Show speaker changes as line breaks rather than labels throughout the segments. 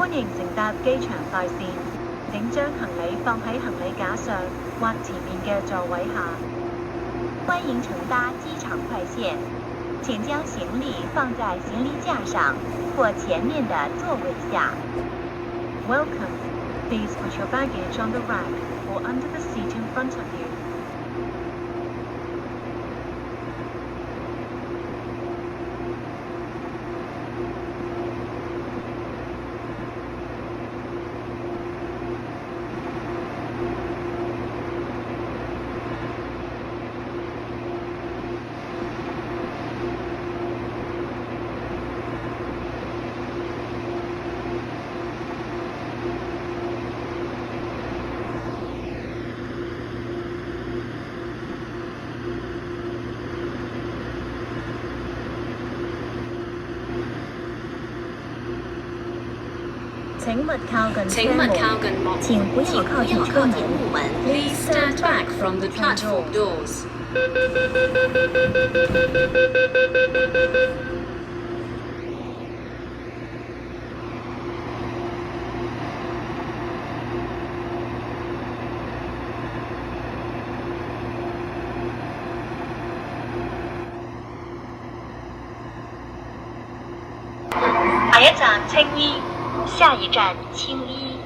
歡迎乘搭機場快線，請將行李放喺行李架上或前面嘅座位下。
歡迎乘搭機場快線，請將行李放在行李架上或前面的座位下。
Welcome. Please put your baggage on the rack or under the seat in front of you. 請勿靠近幕門，
請不要靠近車門。
Please stand back from the platform doors.
下一站青衣，下一站青衣。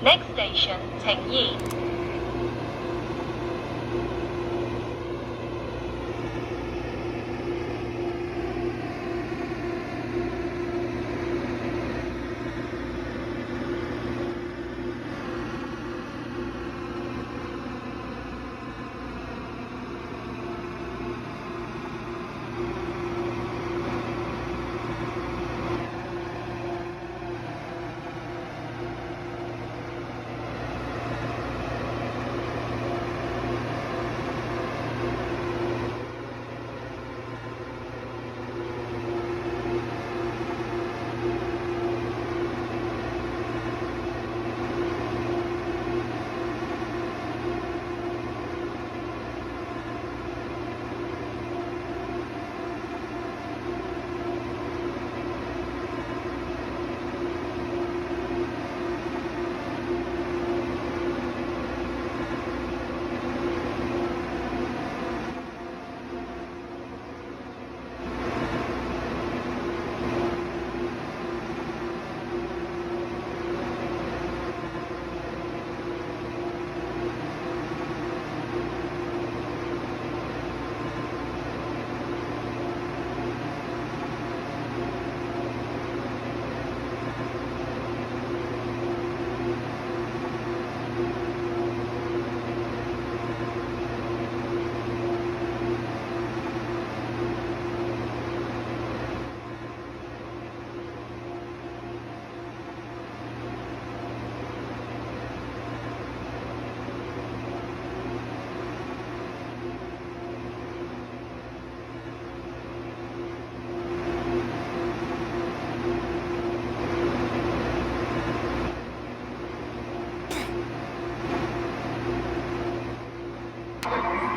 Next station 青衣。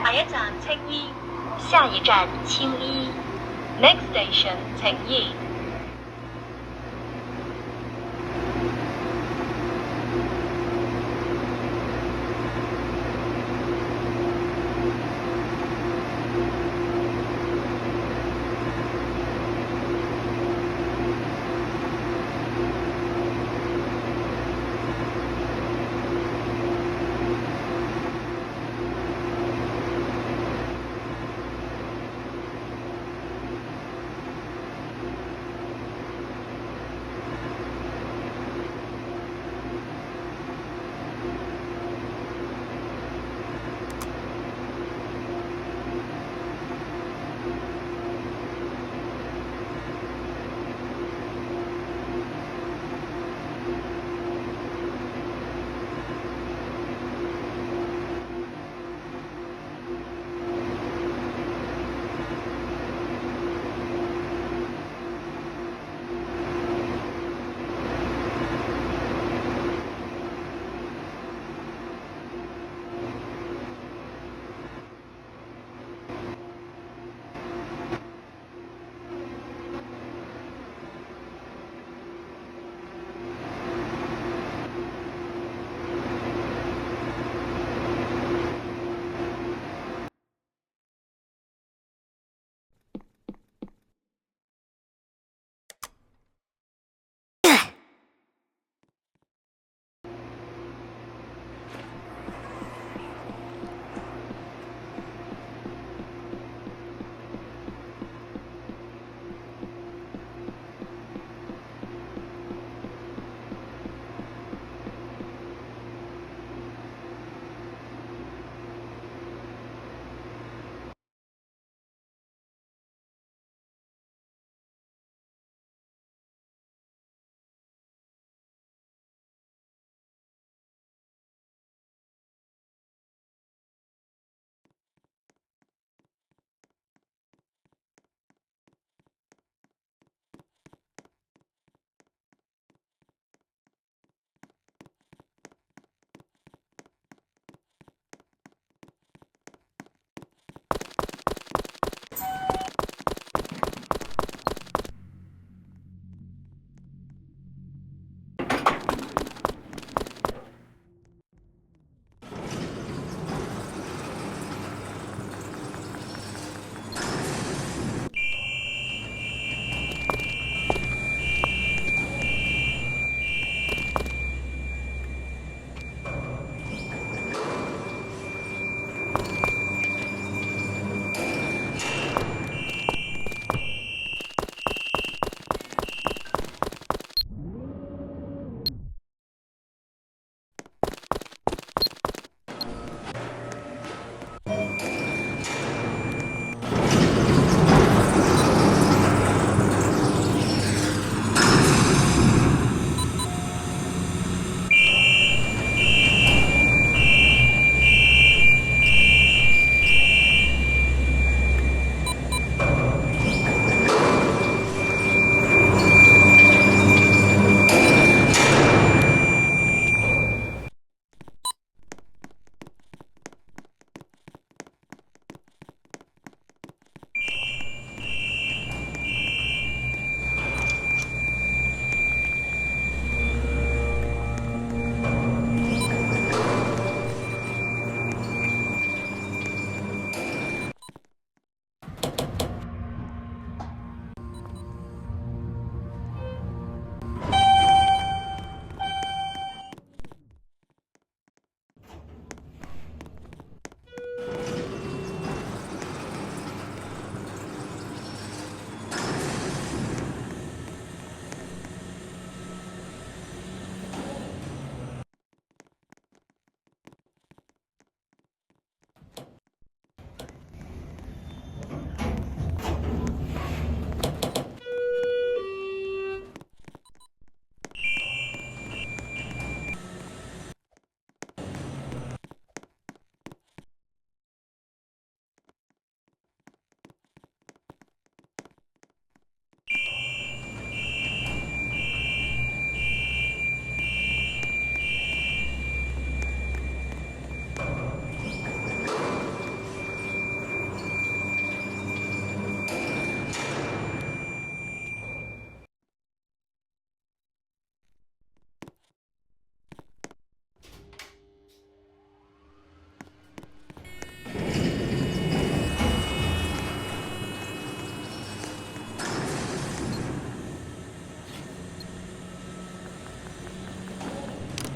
下一站青衣，下一站青衣。Next station 青衣。